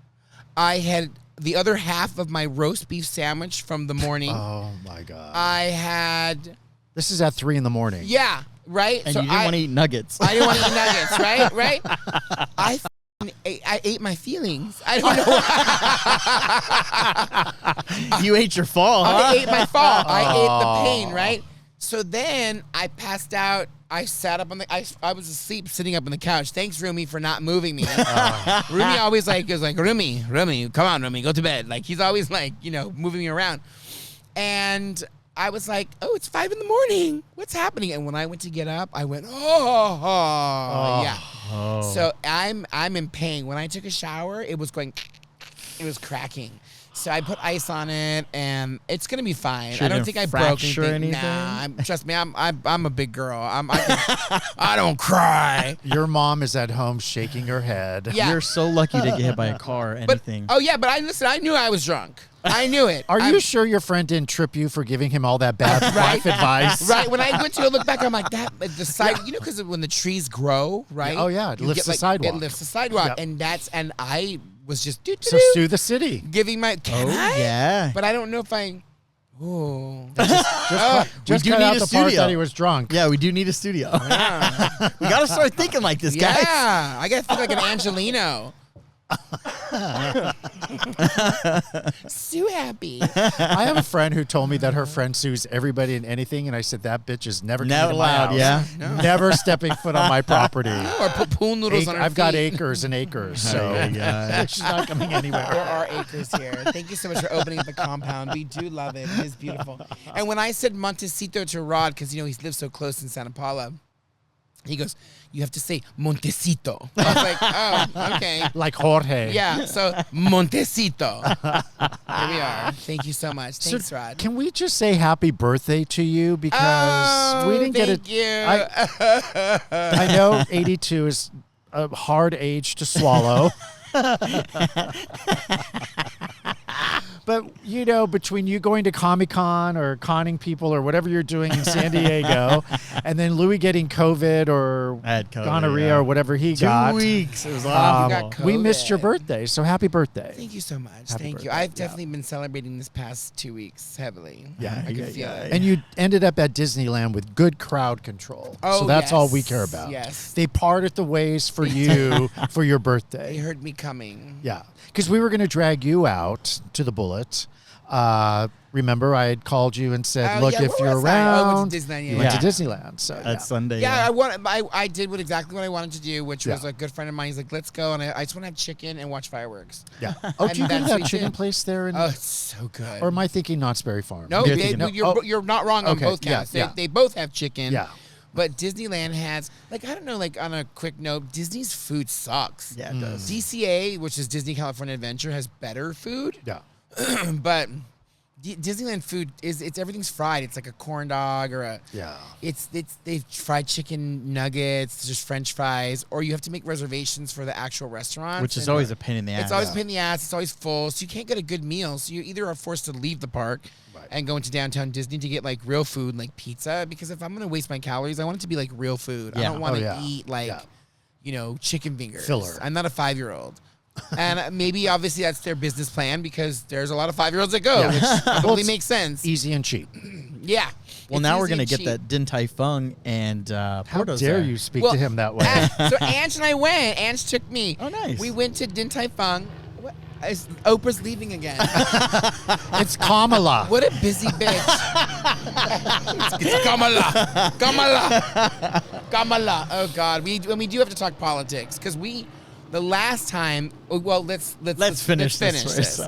I had the other half of my roast beef sandwich from the morning. Oh, my God. I had... This is at 3 a.m. Yeah, right? And you didn't want to eat nuggets. I didn't want to eat nuggets, right? I ate my feelings. I don't know. You ate your fall, huh? I ate my fall. I ate the pain, right? So then I passed out. I sat up on I was asleep sitting up on the couch. Thanks, Rumi, for not moving me. Rumi always was like, Rumi, come on, Rumi, go to bed. Like, he's always like, moving me around. And I was like, oh, it's 5 a.m. What's happening? And when I went to get up, I went, yeah. So I'm in pain. When I took a shower, it was cracking. So I put ice on it, and it's gonna be fine. I don't think I broke anything. Nah, trust me, I'm a big girl. I don't cry. Your mom is at home shaking her head. Yeah. You're so lucky to get hit by a car or anything. But I knew I was drunk. I knew it. Are you sure your friend didn't trip you for giving him all that bad life advice? Right. When I went to go look back, I'm like, the side, because when the trees grow, right? Oh, yeah. It lifts the sidewalk. It lifts the sidewalk. Yep. And I was just So sue the city. giving my, can I? Yeah. But I don't know if I, Just do cut need out a the part studio. that he was drunk. Yeah, we do need a studio. yeah. We got to start thinking like this, guys. Yeah. I got to think like an Angelino. Sue happy. I have a friend who told me that her friend sues everybody and anything, and I said that bitch is never coming to my allowed, house. yeah. No. Never stepping foot on my property. Or put pool noodles on her I've got feet. acres and acres, so Oh, my God. she's not coming There anywhere. are acres here. Thank you so much for opening up the compound. We do love it. It is beautiful. And when I said Montecito to Rod, because he lives so close in Santa Paula, he goes, you have to say Montecito. I was like, oh, okay. Like Jorge. Yeah, so Montecito. Here we are. Thank you so much. Thanks, So Rod. can we just say happy birthday to you because we didn't get it. Thank you. I know 82 is a hard age to swallow. But, you know, between you going to Comic-Con or conning people or whatever you're doing in San Diego, and then Louis getting COVID or I had COVID, gonorrhea yeah. or whatever he 2 got. weeks. It was You awful. got We missed your COVID. birthday, so happy birthday. Thank you so much. Happy Thank you. birthday. I've definitely been celebrating this past 2 weeks heavily. Yeah, I can feel it. And you ended up at Disneyland with good crowd control. Oh, so that's all we yes, care about. yes. They parted the ways for you for your They birthday. heard me coming. Yeah. Because we were going to drag you out to the Bullet. Remember, I had called you and said, Oh, look, yeah, if where you're was I? Oh, I around, went to Disneyland, you went to yeah. Disneyland. So That's Sunday. Yeah, I did exactly what I wanted to do, which was Yeah. a good friend of mine. He's like, let's go. And I just want to have chicken and watch fireworks. yeah. Oh, And do you go to that's that what we chicken did. place there? In, Oh, it's so good. or am I thinking Knott's Berry Farm? No, You're they, thinking- you're not wrong on Okay, both yeah, counts. yeah. They both have chicken. Yeah. But Disneyland has, like, I don't know, like, on a quick note, Disney's food sucks. Yeah, it does. DCA, which is Disney California Adventure, has better food. Yeah. But Disneyland food it's everything's fried. It's like a corn dog or a Yeah. they've fried chicken nuggets, just French fries, or you have to make reservations for the actual restaurant, Which is always a pain in the ass. it's always a pain in the ass. It's always full, so you can't get a good meal. So you either are forced to leave the park Right. and go into downtown Disney to get like real food, like pizza. Because if I'm gonna waste my calories, I want it to be like real food. I Yeah. don't want to Oh, yeah. eat like Yeah. chicken fingers. Filler. I'm not a 5-year-old. And maybe obviously that's their business plan because there's a lot of 5-year-olds that go, Yeah. which Well, totally it's makes sense. Easy and cheap. Yeah. Well, It's now we're easy gonna and get cheap. that Din Tai Fung and How Porto's dare there. you speak Well, to him that way? So Ange and I went. Ange took me. Oh, nice. We went to Din Tai Fung. Oprah's leaving again. It's Kamala. What a busy bitch. it's Kamala. Kamala. Oh God. We do have to talk politics because the last time. Well, let's Let's finish this. this.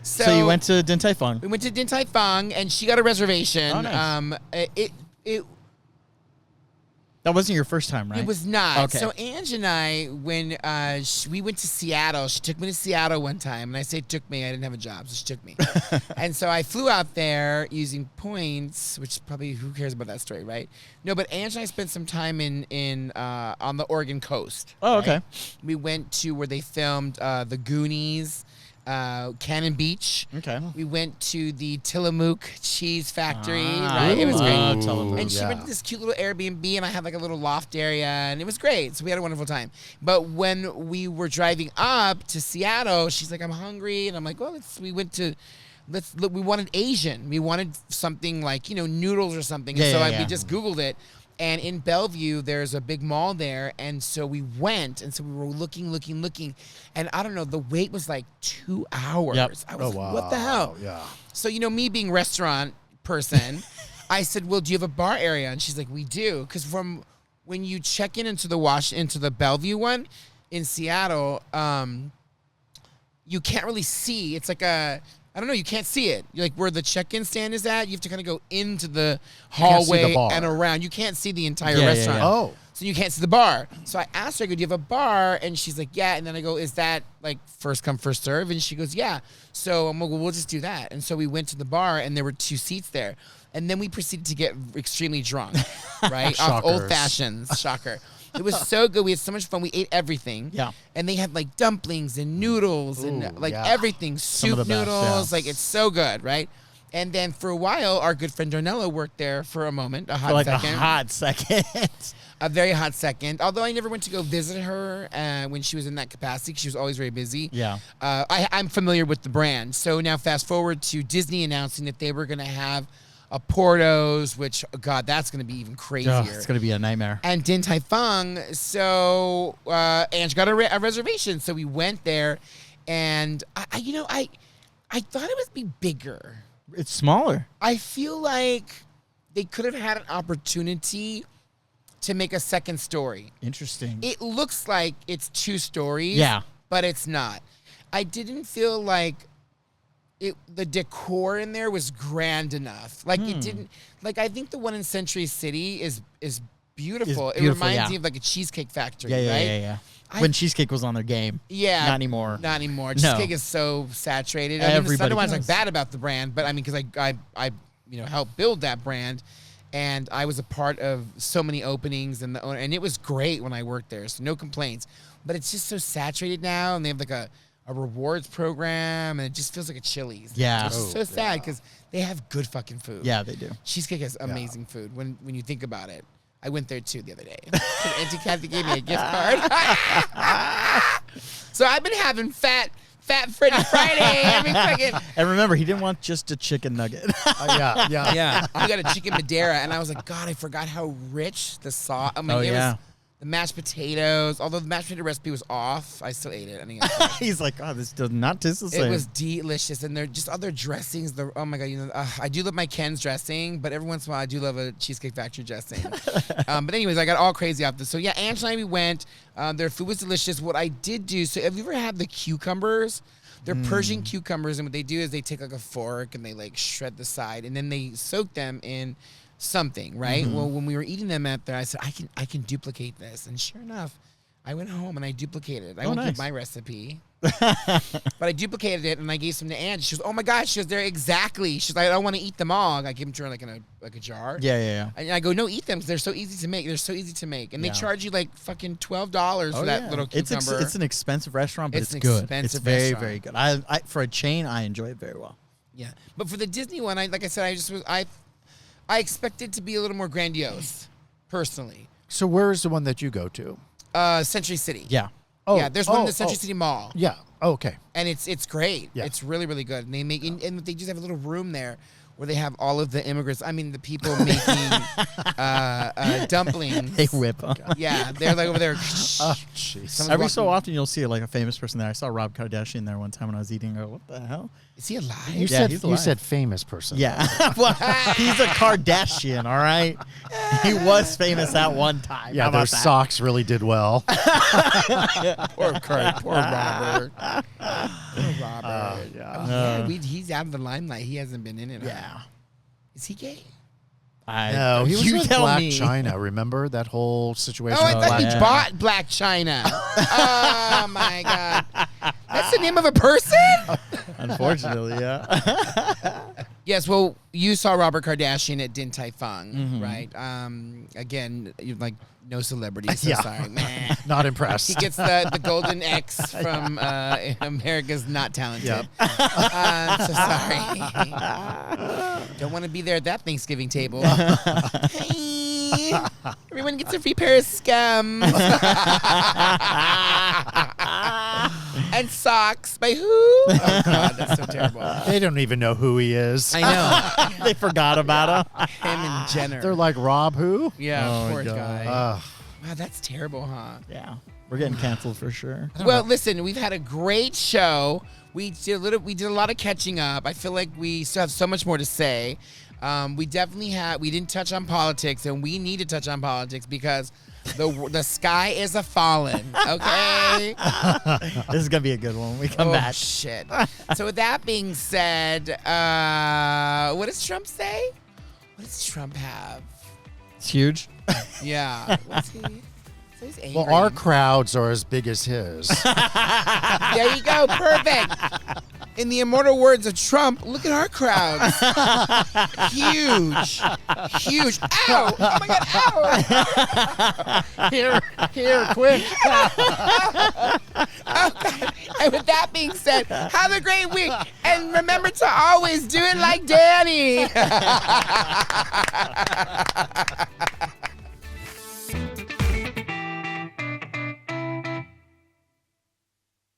So you went to Din Tai Fung. We went to Din Tai Fung and she got a reservation. Oh, nice. It That wasn't your first time, right? It was not. Okay. So Ange and I, when we went to Seattle, she took me to Seattle one time, and I say took me, I didn't have a job, so she took me. And so I flew out there using points, which probably who cares about that story, right? No, but Ange and I spent some time in on the Oregon coast. Oh, right? okay. We went to where they filmed The Goonies, Cannon Beach. Okay. We went to the Tillamook Cheese Factory. Ah, Right, it was ooh. great. Oh, Tillamook. And she went to this cute little Airbnb, and I had like a little loft area, and it was great. So we had a wonderful time. But when we were driving up to Seattle, she's like, "I'm hungry," and I'm like, "Well, we wanted Asian. We wanted something like noodles or something." Yeah, and so yeah. we just Googled it. And in Bellevue, there's a big mall there, and so we went, and so we were looking, and I don't know, the wait was like 2 hours. Yep. I was like, what the hell? Yeah. So, me being restaurant person, I said, well, do you have a bar area? And she's like, we do. Because from when you check into the Bellevue one in Seattle, you can't really see. It's like I don't know, you can't see it. You're like where the check-in stand is at, you have to kind of go into the can't see the hallway bar. and around. You can't see the entire Yeah, yeah, restaurant. yeah. Oh. So you can't see the bar. So I asked her, I go, do you have a bar? And she's like, yeah. And then I go, is that like first come, first serve? And she goes, yeah. So I'm like, well, we'll just do that. And so we went to the bar and there were 2 seats there. And then we proceeded to get extremely drunk, right? Off Shockers. old fashions. Shocker. It was so good. We had so much fun. We ate everything. Yeah. And they had like dumplings and noodles and Ooh, like yeah. everything. of Soup the best, noodles. yeah. Like it's so good, right? And then for a while, our good friend Darnella worked there for a moment, a hot For like second. a hot second. A very hot second. Although I never went to go visit her when she was in that capacity, 'cause she was always very busy. Yeah. I'm familiar with the brand. So now fast forward to Disney announcing that they were going to have a Portos, which, God, that's going to be even crazier. Oh, it's gonna be a nightmare. And Din Tai Fung. So Ange got a reservation. So we went there. And, I thought it would be bigger. It's smaller. I feel like they could have had an opportunity to make a second story. Interesting. It looks like it's 2 stories. Yeah. But it's not. I didn't feel like the decor in there was grand enough. Like it didn't. Like I think the one in Century City is beautiful. It's It beautiful, reminds yeah. me of like a cheesecake factory. yeah, right? yeah. I- When Cheesecake was on their game. Yeah. Not anymore. Not anymore. No. Cheesecake is so saturated. I mean, Everybody I don't want to talk does. bad about the brand, but I mean, because I helped build that brand, and I was a part of so many openings and the owner, and it was great when I worked there. So no complaints. But it's just so saturated now, and they have like a a rewards program, and it just feels like a Chili's. Yeah. It's so sad because they have good fucking food. Yeah, they do. Cheesecake has amazing food when you think about it. I went there too the other day. Auntie Kathy gave me a gift card. So I've been having fat Freddy Friday every fucking. And remember, he didn't want just a chicken nugget. Yeah. I got a chicken Madeira, and I was like, God, I forgot how rich the sauce. I mean, Oh, it yeah. was the mashed potatoes. Although the mashed potato recipe was off, I still ate it. I think He's like, oh, this does not taste the it same. was delicious, and they're just other dressings. Oh my God, I do love my Ken's dressing, but every once in a while I do love a Cheesecake Factory dressing. But anyways, I got all crazy off this. So yeah, Angela and I, we went. Their food was delicious. What I did do, so have you ever had the cucumbers? They're Persian cucumbers, and what they do is they take like a fork and they like shred the side, and then they soak them in something, right? Well, when we were eating them out there, I said, I can duplicate this, and sure enough, I went home and I duplicated. I won't give nice. my recipe, but I duplicated it and I gave some to Ange. She goes, "Oh my gosh!" She goes, "They're exactly." She's like, "I don't want to eat them all." I give them to her like in a jar. Yeah. And I go, "No, eat them because they're so easy to make. They're so easy to make, and they Yeah. charge you like fucking $12 for that little It's cucumber." it's an expensive restaurant, but It's it's, an good. expensive It's very, restaurant. very good. I for a chain, I enjoy it very well. Yeah, but for the Disney one, like I said, I expected to be a little more grandiose, personally. So where is the one that you go to? Century City. Yeah. Oh, Yeah, there's one in the Century City Mall. Yeah. Oh, okay. And it's great. Yeah. It's really, really good. And they make and they just have a little room there where they have all of the immigrants. I mean, the people making dumplings. They whip 'em. Yeah, they're like over there. Oh, jeez. Someone's Every so walking- often, you'll see like a famous person there. I saw Rob Kardashian there one time when I was eating. I go, what the hell? Is he alive? You Yeah, said he's you alive. said famous person. Yeah. Well, he's a Kardashian, all right? He was famous at one time. Yeah, How their about that? socks really did well. Poor Kurt. Poor Robert. Poor Robert. yeah. He's out of the limelight. He hasn't been in it. Yeah. Is he gay? No, he was you with tell Black me. China. Remember that whole situation? Oh, I with thought Blac he yeah. bought Black China. Oh my God. That's the name of a person? Unfortunately, yeah. Yes, well, you saw Robert Kardashian at Din Tai Fung, Mm-hmm. right? Again, you're like no celebrity, so Yeah. sorry. Meh. Not impressed. He gets the golden X from America's Not Talented. Yep. So sorry. Don't want to be there at that Thanksgiving table. Hey, everyone gets a free pair of scum. And socks. By who? Oh, God, that's so terrible. They don't even know who he is. I know. They forgot about him. Him and Jenner. They're like, Rob who? yeah, Oh, poor God. guy. Wow, that's terrible, huh? Yeah. We're getting canceled for sure. Well, listen, we've had a great show. We did a lot of catching up. I feel like we still have so much more to say. We didn't touch on politics, and we need to touch on politics because the sky is a fallen. Okay. This is going to be a good one when we come Oh back. shit. So with that being said, what does Trump say? What does Trump have? It's huge. Yeah. What's he? So he's angry. Well, our crowds are as big as his. There you go. Perfect. In the immortal words of Trump, look at our crowds. Huge. Huge. Ow. Oh, my God. Ow. Here, quick. Oh, God. And with that being said, have a great week. And remember to always do it like Danny.